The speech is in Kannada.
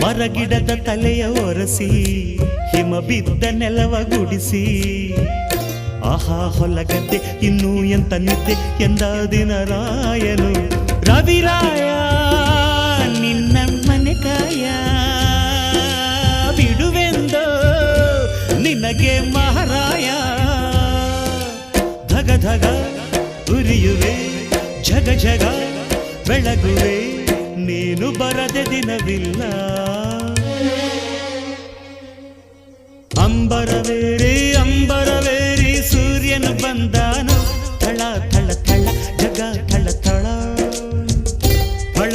ಮರಗಿಡದ ತಲೆಯ ಒರೆಸಿ ಹಿಮ ಬಿದ್ದ ನೆಲವ ಗುಡಿಸಿ ಆಹಾ ಹೊಲಗದ್ದೆ ಇನ್ನೂ ಎಂತ ನಿದ್ದೆ ಎಂದ ದಿನರಾಯನು ರವಿರಾಯ ನಿನ್ನ ಮನೆ ಕಾಯ ಬಿಡುವೆಂದೋ ನಿನಗೆ ಮಹಾರಾಯ ಧಗ ಧಗ ಉರಿಯುವೆ ಜಗ ಜಗ ಬೆಳಗುವೆ ನೀನು ಬರದೆ ದಿನವಿಲ್ಲ ಅಂಬರವೇರಿ ಸೂರ್ಯನು ಬಂದಾನು ಥಳ ಥಳ ಥಳ ಜಗ ಥಳ ಥಳ ಫಳ